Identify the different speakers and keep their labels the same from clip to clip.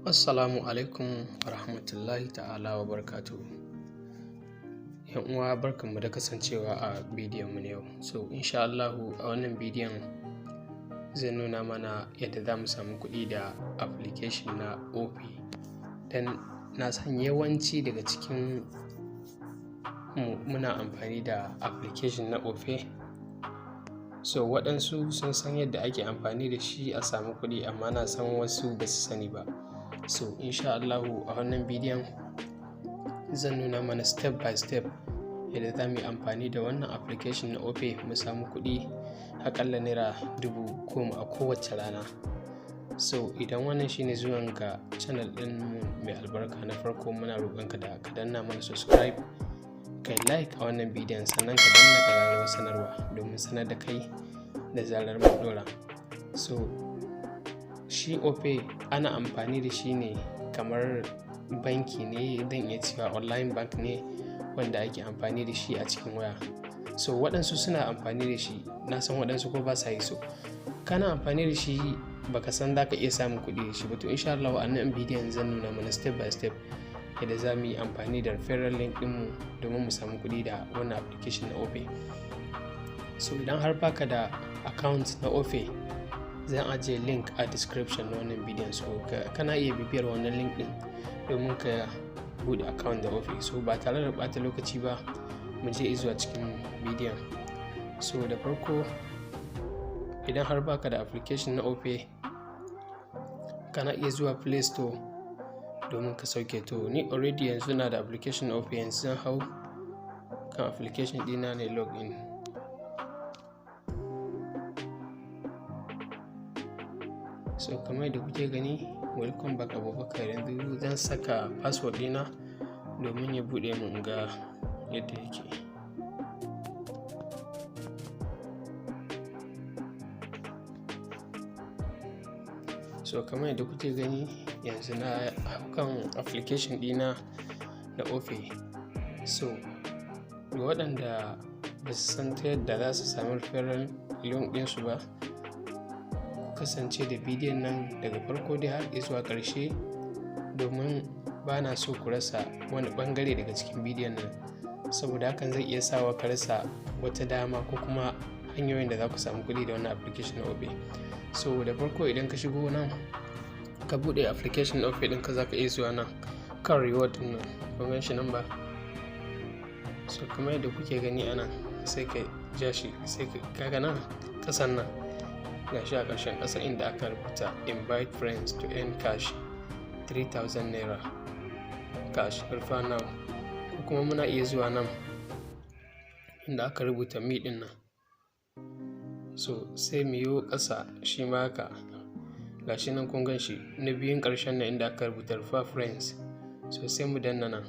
Speaker 1: Assalamualaikum warahmatullahi ta'ala wa barakatuhu. Yan uwa barkanmu da kasancewa a bidiyon mu na yau. So insha Allahu a wannan bidiyon zan nuna mana yadda za mu samu kuɗi da application na Opay. Dan na san yawanci daga cikin mu muna amfani da application na Opay. So waɗansu sun san yadda ake amfani da shi a samu kuɗi, amma na san wasu ba su sani ba. So insha Allahu a wannan bidiyon zan nuna mana step by step yadda za mu yi amfani da wannan application na Opay mu samu kuɗi aƙalla naira 10,000 a kowace rana. So idan wannan shine zuwan ga channel ɗin mu mai albarka, na farko muna roƙonka da ka danna mana subscribe, kai like a wannan bidiyon, sannan ka danna ƙararrawar sanarwa domin sanar da kai da zarar mun ɗora. So shi Opay ana amfani da shi ne kamar banki ne, zan iya cewa online bank ne wanda ake amfani da shi a cikin waya. So waɗansu suna amfani da shi, na san waɗansu ko ba sa yi. So kana amfani da shi baka san za ka iya samun kuɗi da shi ba. To insha Allah a nan bidiyon zan nuna mana step by step yadda za mu yi amfani da referral link ɗinmu domin mu samu kuɗi da wannan application na Opay. So idan har baka da account na Opay, zan ajiye link a description na wannan bidiyon, so kana iya bibiyar wannan link din domin ka bude account da Opay. So ba tare da bata lokaci ba, mu je zuwa cikin bidiyon. So da farko idan har baka da application na Opay, kana iya zuwa Play Store domin ka sauke. To ni already yanzu na da application na Opay, yanzu zan hau kan application dina ne login. So kamar yadda kuke gani, welcome back Abubakar. Yanzu zan saka password dina domin ya bude mun ga yadda yake. So kamar yadda kuke gani yanzu na kan application dina na Opay. So ga waɗanda ba su san ta yadda za su sami referral link ɗinsu ba, kasance da bidiyon nan daga farko dai har zuwa ƙarshe, domin ba na so ku rasa wani ɓangare daga cikin bidiyon nan, saboda hakan zai iya sawa ka rasa wata dama ko kuma hanyoyin da za ku samu kuɗi da wannan application na Opay. So da farko idan ka shigo nan ka buɗe application na Opay ɗinka, za ka iya zuwa nan kan reward ɗin nan, kun gan shi nan ba. So kamar yadda kuke gani a nan, sai ka ja shi, sai ka kaga nan ƙasan nan gashi a ƙarshen ƙasa inda aka rubuta invite friends to earn cash 3,000 naira cash refer now, ko kuma muna iya zuwa nan inda aka rubuta me din nan. So sai mu yi ƙasa shi ma haka, gashi nan kun gan shi na biyun ƙarshen nan inda aka rubuta refer friends. So sai mu danna nan.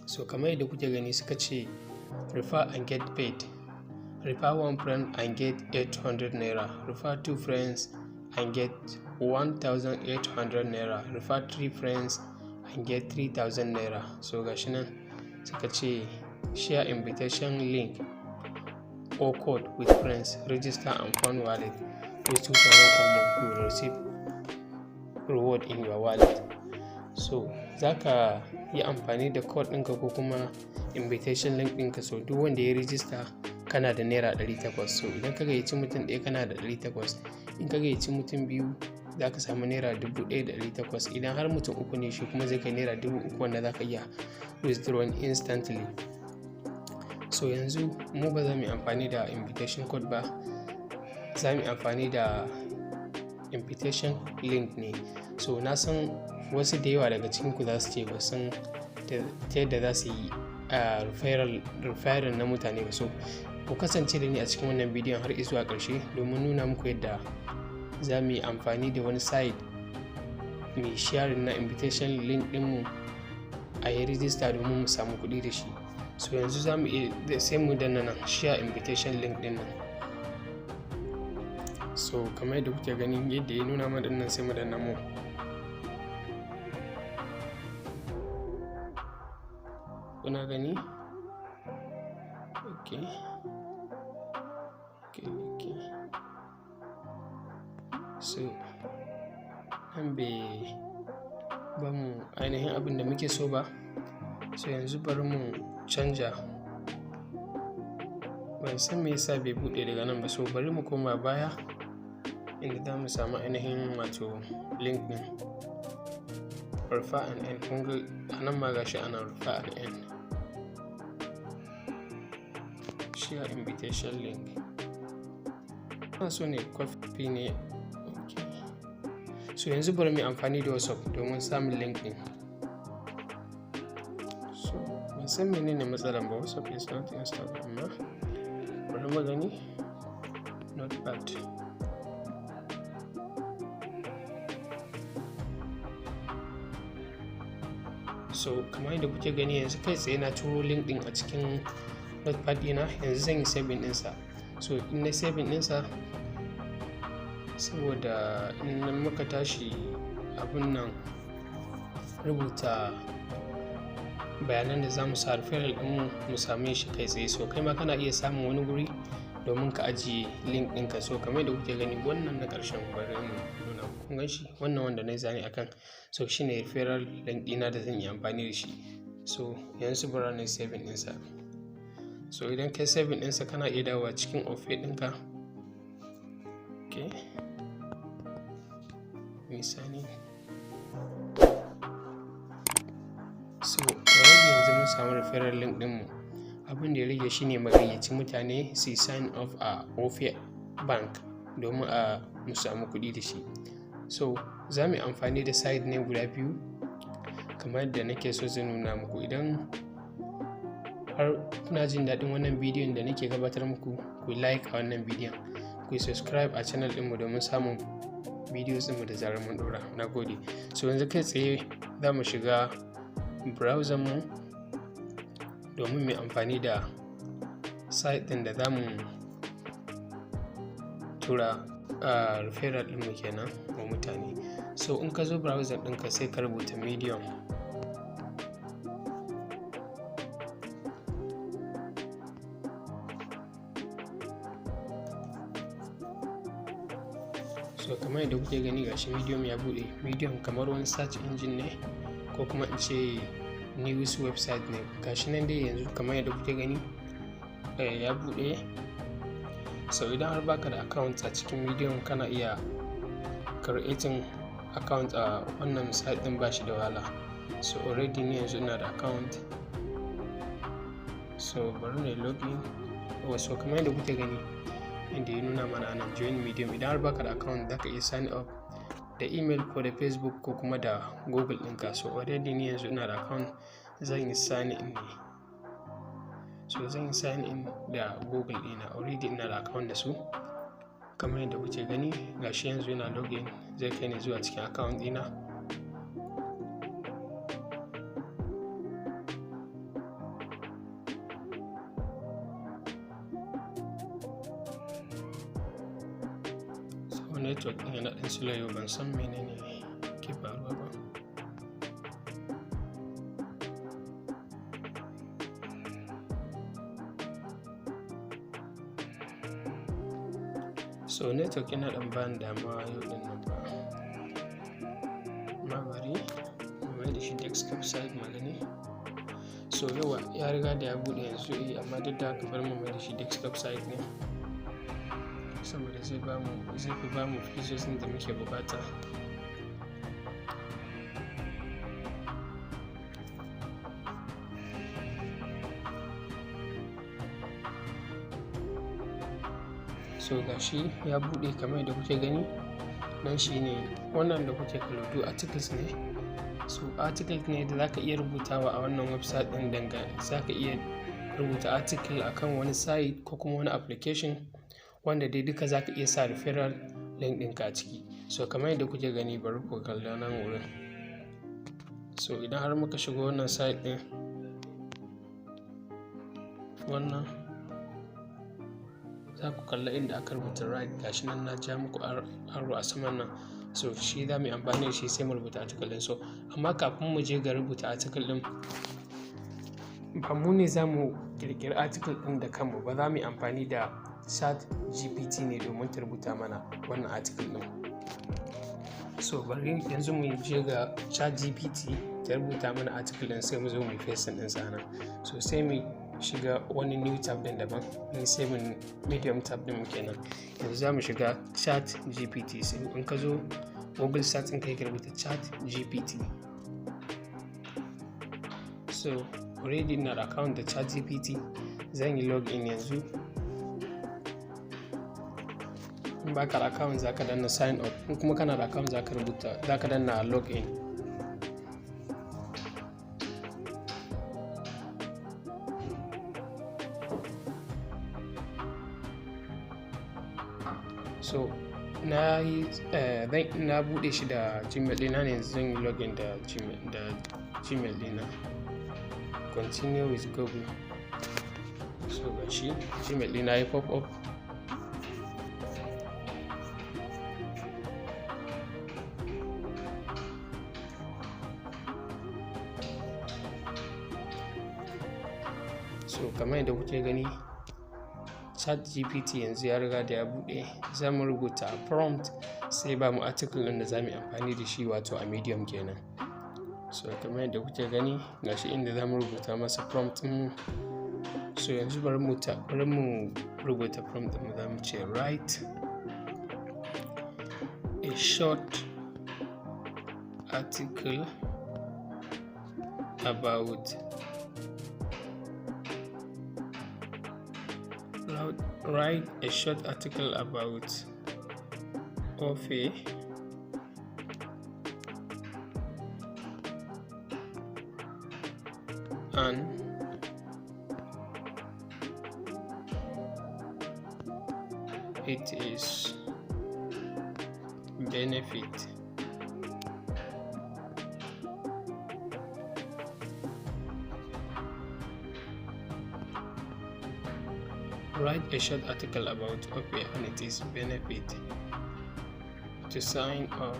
Speaker 1: So kamar yadda kuke gani suka ce refer and get paid. Refer one friend and get 800 naira. Refer two friends and get 1,800 naira. Refer three friends and get 3,000 naira. So gashi nan suka ce share invitation link or code with friends. Register and fund wallet. With 2,000 or more, you will receive reward in your wallet. So zaka yi amfani da code ɗinka ko kuma invitation link ɗinka. So duk wanda ya register kana da naira 800. So idan ka gayyaci mutum ɗaya kana da 800, in ka gayyaci mutum biyu za ka samu naira 1,800. idan har mutum uku ne, shi kuma zai kai naira 3,000 wanda za ka iya withdrawing instantly. So yanzu mu ba za mu yi amfani da invitation code ba, za mu yi amfani da invitation link ne. So na san wasu da yawa daga cikinku za su ce ba san ta yadda za su yi referral na mutane ba. So ku kasance da ni a cikin wannan bidiyon har zuwa ƙarshe domin nuna muku yadda za mu yi amfani da wani site mai sharing na invitation link ɗinmu a yi register domin mu samu kuɗi da shi. So yanzu za mu iya sai mu danna nan share invitation link ɗin nan. So kamar yadda kuke gani yadda ya nuna mana nan, sai mu danna mu. Kuna gani? Okay. So nan bai ba mu ainihin abin da muke so ba. So yanzu bari mu canja, ban san me yasa bai buɗe daga nan ba. So bari mu koma baya inda za mu samu ainihin wato link ɗin refer and end. Kun ga a nan ma gashi ana refer and end, share invitation link. Ina so ne copy ne. Okay. So yanzu bari mu amfani da WhatsApp domin samun link ɗin. So ban san menene matsalan ba, WhatsApp is not installed, amma bari mu gani. Not bad. So kamar yadda kuke gani yanzu kai tsaye na turo link ɗin a cikin notepad ɗina. Yanzu zan yi saving ɗinsa. So in na saving ɗinsa, saboda in muka tashi abun nan rubuta bayanan da za mu sa referral ɗin mu same shi kai tsaye. So kai ma kana iya samun wani guri domin ka ajiye link ɗinka. So kamar yadda kuke gani wannan na ƙarshen, bari mu nuna kun gan shi, wannan wanda na yi zane akan. So shine referral link ɗina da zan yi amfani da shi. So yanzu bari na yi saving ɗinsa. So idan kai saving ɗinsa kana iya dawowa cikin Opay ɗinka. Okay. Sani. So already yanzu mun samu referral link ɗinmu. Abin da ya rage shine magayyaci mutane su sign up a Opay bank domin a mu samu kuɗi da shi. So za mu yi amfani da site ne guda biyu kamar yadda nake so zan nuna muku. Idan har kuna jin daɗin wannan bidiyon da nake gabatar muku, ku like a wannan bidiyon, ku subscribe a channel ɗinmu domin samun videos ɗinmu da zarar mun ɗora. Na gode. So yanzu kai tsaye za mu shiga browser mu domin mu amfani da site ɗin da za mu tura referral ɗinmu kenan wa mutane. So in ka zo browser ɗinka sai ka rubuta medium. So kamar yadda kuke gani gashi medium ya buɗe. Medium kamar wani search engine ne ko kuma in ce news website ne. Gashi nan dai yanzu kamar yadda kuke gani ya buɗe. So idan har baka da account a cikin medium kana iya creating account a wannan site ɗin, ba shi da wahala. So already ni yanzu ina da account. So bari na login. So kamar yadda kuke gani inda ya nuna mana anan join medium. Idan har baka da account zaka iya sign up da email ko da Facebook ko kuma da Google ɗinka. So already ni yanzu ina da account, zan yi sign in ne. So zan yi sign in da Google ɗina, already ina da account da su. Kamar yadda kuke gani gashi yanzu ina login, zai kai ni zuwa cikin account ɗina. Network ɗin yana ɗan slow yau, ban san menene ke faruwa ba. So network yana ɗan bani damuwa yau ɗin nan ba. Amma bari mu mai da shi desktop site magani. So yawa ya riga da ya buɗe yanzu, amma duk da haka bari mu mai da shi desktop site ne. Saboda zai fi ba mu features da muke bukata. So gashi ya buɗe kamar yadda kuke gani. Nan shine wannan da kuke kallo, duk articles ne. So articles ne da zaka iya rubutawa a wannan website ɗin. Zaka iya rubuta article akan wani site ko kuma wani application wanda dai duka za ka iya sa referral link ɗinka a ciki. So kamar yadda kuke gani bari ku kalla nan wurin. So idan har muka shigo wannan site ɗin, wannan za ku kalla inda aka rubuta right, gashi nan na ja muku arrow a saman nan. So shi za mu yi amfani da shi sai mu rubuta article ɗin. So amma kafin mu je ga rubuta article ɗin, ba mu ne za mu ƙirƙiri article ɗin da kanmu ba, za mu yi amfani da ChatGPT ne domin ta rubuta mana wannan article ɗin. So bari yanzu mu je ga ChatGPT ta rubuta mana article ɗin, sai mu zo mu paste ɗin sa nan. So sai mu shiga wani new tab ɗin daban, ni sai mu medium tab ɗin mu kenan. Yanzu za mu shiga ChatGPT, sai in ka zo Google search in kai ka rubuta ChatGPT. So already ina da account da ChatGPT, zan yi login yanzu. In baka da account za ka danna sign up, in kuma kana da account za ka danna login. So na bude shi da Gmail ɗina ne, yanzu zan yi login da Gmail ɗina. Continue with Google. So gashi Gmail ɗina ya pop up. So kamar yadda kuke gani, ChatGPT yanzu ya riga da ya buɗe. Za mu rubuta prompt, sai ba mu article ɗin da za mu yi amfani da shi, wato a medium kenan. So kamar yadda kuke gani gashi inda za mu rubuta masa prompt ɗin. So yanzu bari mu rubuta prompt ɗin, za mu ce write a short article about Opay and its benefit. Write a short article about Opay and its benefit to sign up.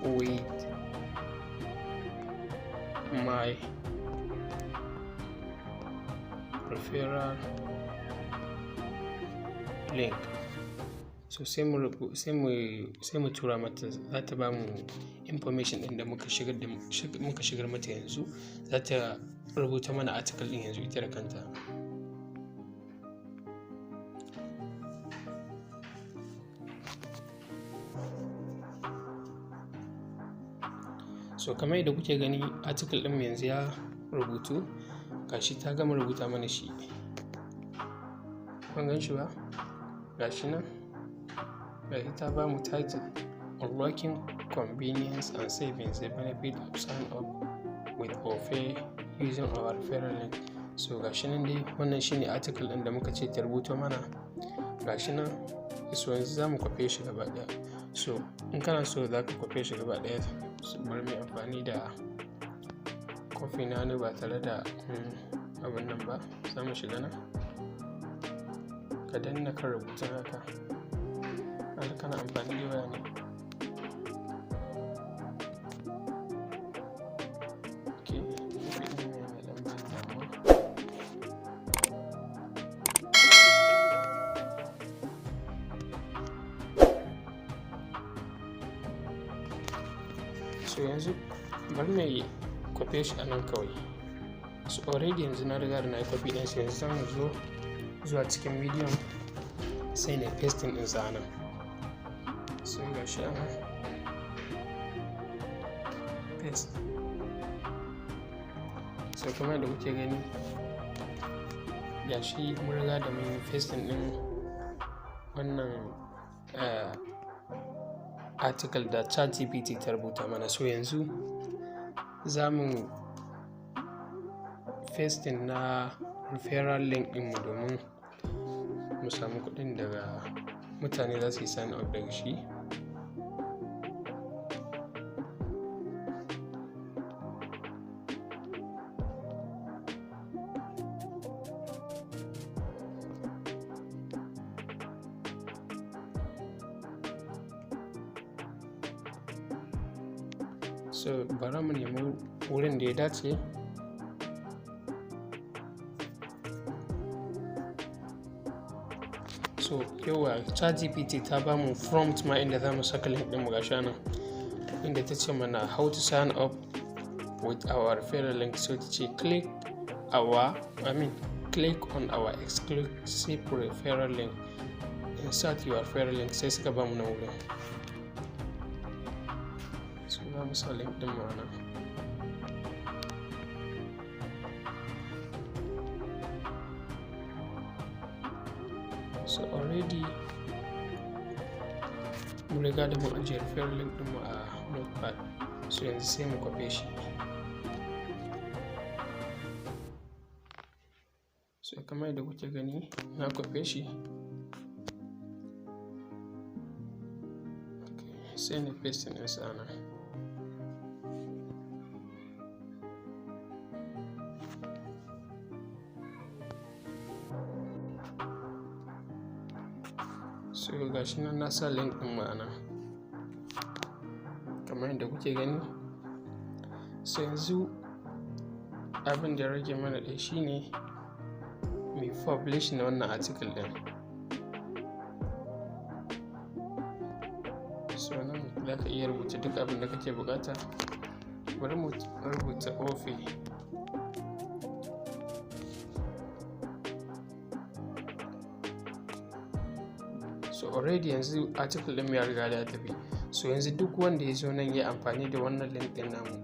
Speaker 1: With my referral link. So sai mu tura mata, za ta ba mu information ɗin da muka shigar mata yanzu. Za ta rubuta mana article ɗin yanzu ita da kanta. So kamar yadda kuke gani article ɗin yanzu ya rubutu, gashi ta gama rubuta mana shi. Kun gan shi ba? Gashi nan. Gashi ta ba mu title, Unlocking Convenience and Savings, the benefit of sign up with Opay using our referral link. So gashi nan dai, wannan shine article ɗin da muka ce ta rubuto mana. Gashi nan. So yanzu za mu kwafe shi gaba ɗaya. So in kana so za ka kwafe shi gaba ɗaya, bari mu amfani da kofi na hannu ba tare da abin nan ba. Za mu shiga nan, ka danna kan rubutun haka. Har kana amfani da waya ne. So yanzu bari na yi kwafe shi a nan kawai. So already yanzu na riga da na yi kwafi ɗin shi, yanzu zan zo zuwa cikin medium, sai na pasting ɗin sa nan. So ga shi a nan, paste. So kamar da kuke gani, ga shi mun riga da mun yi pasting ɗin wannan article da ChatGPT ta rubuta mana. So yanzu za mu pasting na referral link ɗinmu domin mu samu kuɗin daga mutane za su yi sign up daga shi. So bari mu nemi wurin da ya dace. So yawa ChatGPT ta ba mu prompt ma inda za mu saka link ɗin mu gashi nan, inda ta ce mana how to sign up with our referral link. So ta ce click on our exclusive referral link, insert your referral link. Sai suka ba mu nan wurin, so za mu sa link ɗin mu nan. So already mun riga da mun ajiye referral link ɗin mu a notepad, so yanzu sai mu kwafe shi. So kamar yadda kuke gani na kwafe shi, sai na paste ɗin sa nan. So gashi nan na sa link ɗin ma'ana kamar yadda kuke gani. So yanzu abin da ya rage mana ɗaya shine mu publish na wannan article ɗin. So nan za ka iya rubuta duk abin da kake bukata. Bari mu rubuta Opay. So already yanzu article ɗin ya riga da tafi. So yanzu duk wanda ya zo nan ya amfani da wannan link ɗin namu,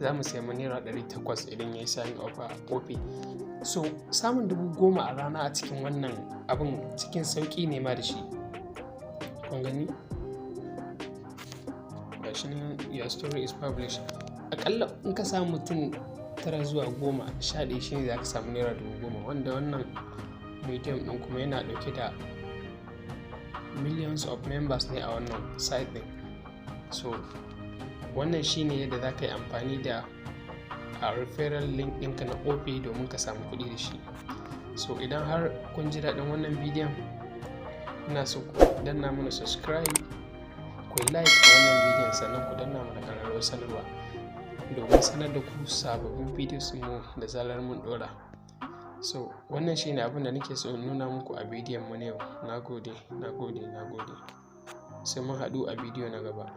Speaker 1: za mu sayi naira 800 idan ya yi sign up a Opay. So samun 10,000 a rana a cikin wannan abin cikin sauƙi ne ma da shi. Kun gani? Gashi nan your story is published. Aƙalla in ka samu mutum 9 zuwa 10, 11 shine za ka samu naira 10,000, wanda wannan medium ɗin kuma yana ɗauke da millions of members ne a wannan site ɗin. So wannan shine yadda za ka yi amfani da a referral link ɗinka na Opay domin ka samu kuɗi da shi. So idan har kun ji daɗin wannan bidiyon, ina so ku danna mana subscribe, ku like a wannan bidiyon, sannan ku danna mana ƙararrawar sanarwa domin sanar da ku sababbin videos mu da zarar mun ɗora. So wannan shine abin da nake so in nuna muku a bidiyon mu na yau. Nagode. Sai mun haɗu a bidiyo na gaba.